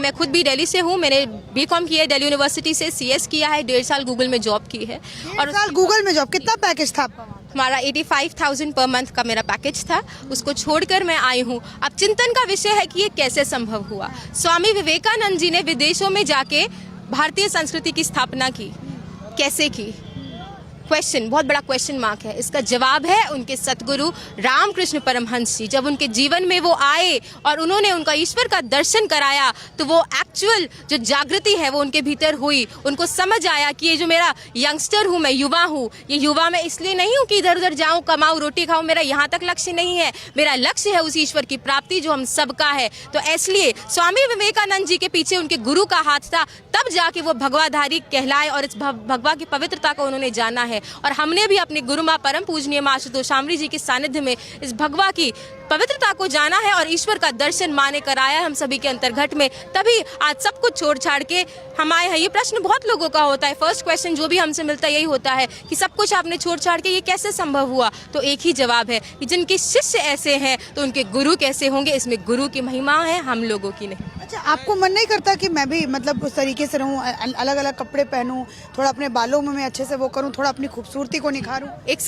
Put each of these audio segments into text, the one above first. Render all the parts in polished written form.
मैं खुद भी दिल्ली से हूँ। मैंने बीकॉम किया है दिल्ली यूनिवर्सिटी से, CS किया है, 1.5 साल गूगल में जॉब की है। और साल गूगल में जॉब, कितना पैकेज था आपका? हमारा 85,000 पर मंथ का मेरा पैकेज था, उसको छोड़कर मैं आई हूँ। अब चिंतन का विषय है कि ये कैसे संभव हुआ। स्वामी विवेकानंद जी ने विदेशों में जाके भारतीय संस्कृति की स्थापना की, कैसे की? क्वेश्चन, बहुत बड़ा क्वेश्चन मार्क है। इसका जवाब है उनके सतगुरु रामकृष्ण परमहंस जी। जब उनके जीवन में वो आए और उन्होंने उनका ईश्वर का दर्शन कराया, तो वो एक्चुअल जो जागृति है वो उनके भीतर हुई। उनको समझ आया कि ये जो मेरा यंगस्टर हूँ, मैं युवा हूँ, ये युवा मैं इसलिए नहीं हूँ कि इधर उधर जाऊँ, कमाऊँ, रोटी खाऊँ, मेरा यहाँ तक लक्ष्य नहीं है। मेरा लक्ष्य है उस ईश्वर की प्राप्ति जो हम सबका है। तो इसलिए स्वामी विवेकानंद जी के पीछे उनके गुरु का हाथ था, तब जाके वो भगवाधारी कहलाए और इस भगवा की पवित्रता को उन्होंने जाना है। और हमने भी अपने गुरु माँ परम पूजनीय माँ आशुतोष शामरी जी के सानिध्य में इस भगवा की पवित्रता को जाना है और ईश्वर का दर्शन माँ ने कराया है हम सभी के अंतर्घट में। तभी आज सब कुछ छोड़ छाड़ के हम आए हैं। ये प्रश्न बहुत लोगों का होता है, फर्स्ट क्वेश्चन जो भी हमसे मिलता है यही होता है कि सब कुछ आपने छोड़ छाड़ के ये कैसे संभव हुआ? तो एक ही जवाब है कि जिनके शिष्य ऐसे हैं तो उनके गुरु कैसे होंगे? इसमें गुरु की महिमा है, हम लोगों की नहीं। अच्छा, आपको मन नहीं करता कि मैं भी मतलब उस तरीके से रहूं, अलग अलग कपड़े पहनूं, थोड़ा अपने बालों में मैं अच्छे से वो करूं, थोड़ा अपनी खूबसूरती को निखारूं? एक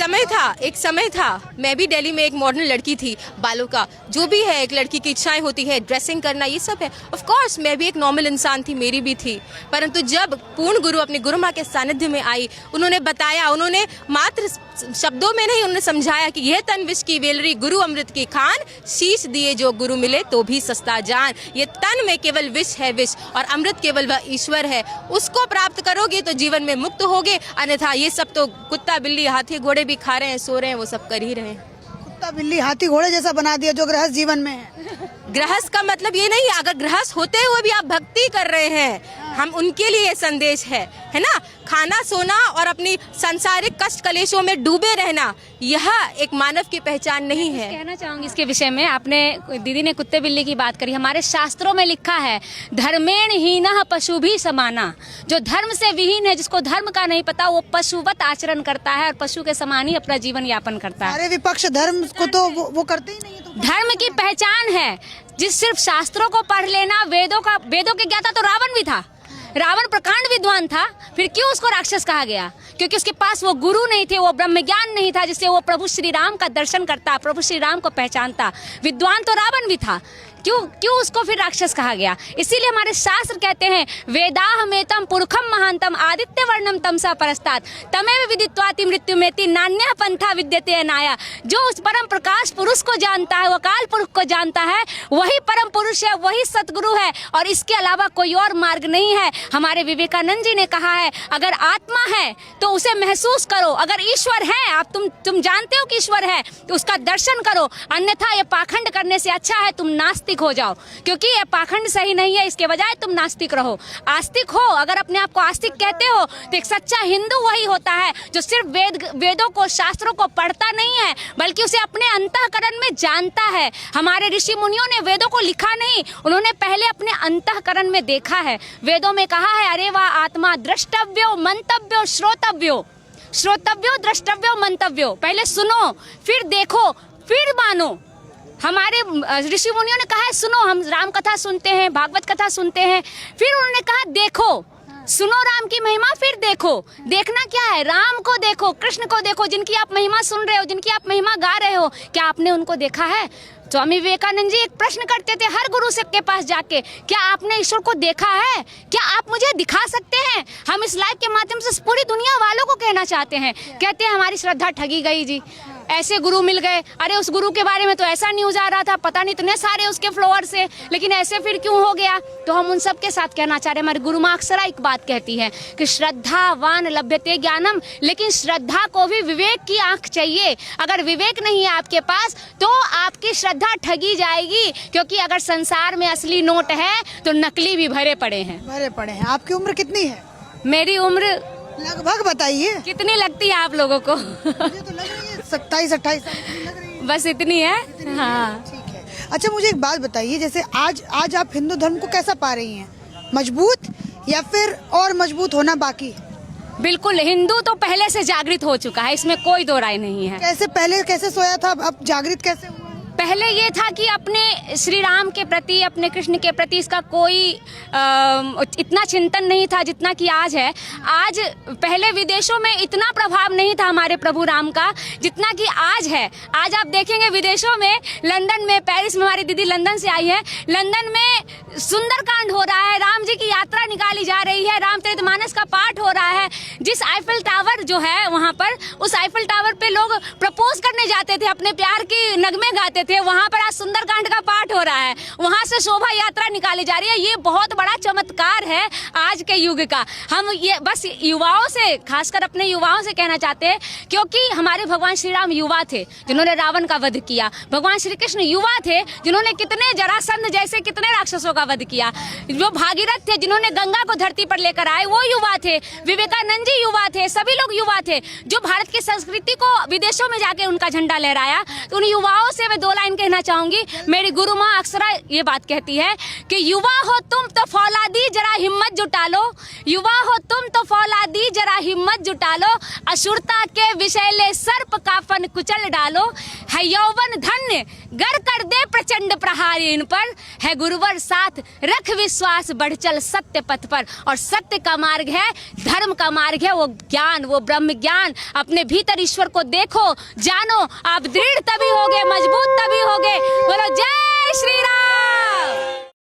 समय था मैं भी दिल्ली में एक मॉडर्न लड़की थी। बालों का जो भी है, एक लड़की की इच्छाएं होती है, ड्रेसिंग करना, ये सब है। ऑफ कोर्स मैं भी एक नॉर्मल इंसान थी, मेरी भी थी। परंतु जब पूर्ण गुरु अपने गुरु माँ के सानिध्य में आई, उन्होंने बताया, उन्होंने मात्र शब्दों में नहीं, उन्होंने समझाया कि यह तन विष की वेलरी, गुरु अमृत की खान, शीश दिए जो गुरु मिले तो भी सस्ता जान। ये तन में केवल विष है विष, और अमृत केवल वह ईश्वर है। उसको प्राप्त करोगे तो जीवन में मुक्त होगे, अन्यथा ये सब तो कुत्ता बिल्ली हाथी घोड़े भी खा रहे हैं, सो रहे हैं, वो सब कर ही रहे हैं। कुत्ता बिल्ली हाथी घोड़े जैसा बना दिया जो गृहस्थ जीवन में है। गृहस्थ का मतलब ये नहीं, अगर गृहस्थ होते हुए भी आप भक्ति कर रहे हैं, हम उनके लिए संदेश है ना। खाना, सोना और अपनी सांसारिक कष्ट कलेशों में डूबे रहना, यह एक मानव की पहचान नहीं है। कहना चाहूंगी इसके विषय में, आपने दीदी ने कुत्ते बिल्ली की बात करी। हमारे शास्त्रों में लिखा है, धर्मेण हीनः पशु भी समाना। जो धर्म से विहीन है, जिसको धर्म का नहीं पता, वो पशुवत आचरण करता है और पशु के समान ही अपना जीवन यापन करता है। सारे विपक्ष धर्म को तो वो करते ही नहीं है। तो धर्म की पहचान है जिस सिर्फ शास्त्रों को पढ़ लेना, वेदों के ज्ञाता तो रावण भी था। रावण प्रकांड विद्वान था, फिर क्यों उसको राक्षस कहा गया? क्योंकि उसके पास वो गुरु नहीं थे, वो ब्रह्म ज्ञान नहीं था जिससे वो प्रभु श्री राम का दर्शन करता, प्रभु श्री राम को पहचानता। विद्वान तो रावण भी था, क्यों उसको फिर राक्षस कहा गया? इसीलिए हमारे शास्त्र कहते हैं, वेदाहमेतम पुरुषम महांतम आदित्य वर्णम तमसा परस्तात् तमेव विदित्वाति मृत्युमेति नान्यः पंथा विद्यते अनाया। जो उस परम प्रकाश पुरुष को जानता है, वो काल पुरुष को जानता है, वही परम पुरुष है, वही सतगुरु है, और इसके अलावा कोई और मार्ग नहीं है। हमारे विवेकानंद जी ने कहा है, अगर आत्मा है तो उसे महसूस करो, अगर ईश्वर है, आप तुम जानते हो कि ईश्वर है, तो उसका दर्शन करो, अन्यथा ये पाखंड करने से अच्छा है तुम नास्तिक हो जाओ, क्योंकि ये पाखंड सही नहीं है। इसके बजाय तुम नास्तिक रहो, आस्तिक हो। अगर अपने आप को आस्तिक कहते हो तो एक सच्चा हिंदू वही होता है जो सिर्फ वेदों को, शास्त्रों को पढ़ता नहीं है, बल्कि उसे अपने अंतःकरण में जानता है। हमारे ऋषि मुनियों ने वेदों को लिखा नहीं, उन्होंने पहले अपने अंतःकरण में देखा है। वेदों में कहा है, अरे वाह आत्मा द्रष्टव्यो मंतव्यो श्रोतव्यो, श्रोतव्यो द्रष्टव्यो मंतव्यो। पहले सुनो, फिर देखो, फिर मानो। हमारे ऋषि मुनियों ने कहा है, सुनो, हम राम कथा सुनते हैं, भागवत कथा सुनते हैं, फिर उन्होंने कहा देखो, सुनो राम की महिमा, फिर देखो। देखना क्या है? राम को देखो, कृष्ण को देखो, जिनकी आप महिमा सुन रहे हो, जिनकी आप महिमा गा रहे हो, क्या आपने उनको देखा है? स्वामी विवेकानंद जी एक प्रश्न करते थे हर गुरु से के पास जाके, क्या आपने ईश्वर को देखा है? क्या आप मुझे दिखा सकते हैं? हम इस लाइव के माध्यम से पूरी दुनिया वालों को कहना चाहते हैं। कहते हैं हमारी श्रद्धा ठगी गई जी, ऐसे गुरु मिल गए, अरे उस गुरु के बारे में तो ऐसा न्यूज आ रहा था, पता नहीं इतने सारे उसके फॉलोअर्स है, लेकिन ऐसे फिर क्यों हो गया? तो हम उन सब के साथ कहना चाह रहे हैं, हमारी गुरु माँ अक्सर एक बात कहती है कि श्रद्धावान लभ्यते ज्ञानम, लेकिन श्रद्धा को भी विवेक की आंख चाहिए। अगर विवेक नहीं है आपके पास तो आपकी श्रद्धा ठगी जाएगी, क्योंकि अगर संसार में असली नोट है तो नकली भी भरे पड़े हैं। आपकी उम्र कितनी है? मेरी उम्र लगभग बताइए। कितनी लगती है आप लोगों को? मुझे तो लग रही है 27-28 साल की लग रही है। बस इतनी है। हाँ, ठीक है। अच्छा, मुझे एक बात बताइए, जैसे आज आप हिंदू धर्म को कैसा पा रही हैं? मजबूत या फिर और मजबूत होना बाकी? बिल्कुल, हिंदू तो पहले से जागृत हो चुका है, इसमें कोई दो राय नहीं है। कैसे? पहले कैसे सोया था, अब जागृत कैसे हुआ? पहले ये था कि अपने श्री राम के प्रति, अपने कृष्ण के प्रति इसका कोई इतना चिंतन नहीं था जितना कि आज है। आज पहले विदेशों में इतना प्रभाव नहीं था हमारे प्रभु राम का जितना कि आज है। आज आप देखेंगे विदेशों में, लंदन में, पेरिस में, हमारी दीदी लंदन से आई है, लंदन में सुंदरकांड हो रहा है, राम जी की यात्रा निकाली जा रही है, रामचरितमानस का पाठ हो रहा है। जिस आईफिल टावर जो है वहाँ पर, उस आईफिल टावर पे लोग प्रपोज करने जाते थे, अपने प्यार की नगमे गाते थे, वहाँ पर आज सुंदरकांड का पाठ हो रहा है, वहाँ से शोभा यात्रा निकाली जा रही है। ये बहुत बड़ा चमत्कार है आज के युग का। हम ये बस युवाओं से, खासकर अपने युवाओं से कहना चाहते हैं, क्योंकि हमारे भगवान श्री राम युवा थे जिन्होंने रावण का वध किया, भगवान श्री कृष्ण युवा थे जिन्होंने कितने जरासंध जैसे कितने राक्षसों का वध किया, जो भागीरथ थे जिन्होंने गंगा को धरती पर लेकर आए वो युवा थे, विवेकानंद जी युवा थे, सभी लोग युवा थे जो भारत की संस्कृति को विदेशों में जाके उनका झंडा लहराया। तो उन युवाओं से मैं 2 लाइन कहना चाहूंगी। मेरी गुरु माँ अक्सरा ये बात कहती है कि युवा हो तुम तो फौलादी जरा हिम्मत जुटा लो, युवा हो तुम तो फौलादी जरा हिम्मत जुटा लो, असुरता के विषैले सर्प का फन कुचल डालो, है यौवन धन्य गर कर दे प्रचंड प्रहार इन पर, है गुरुवर साथ रख विश्वास बढ़ चल सत्य पथ पर। और सत्य का मार्ग है, धर्म का मार्ग है वो ज्ञान, वो ब्रह्म ज्ञान। अपने भीतर ईश्वर को देखो, जानो, आप दृढ़ तभी होगे, मजबूत तभी होगे। बोलो जय श्री राम।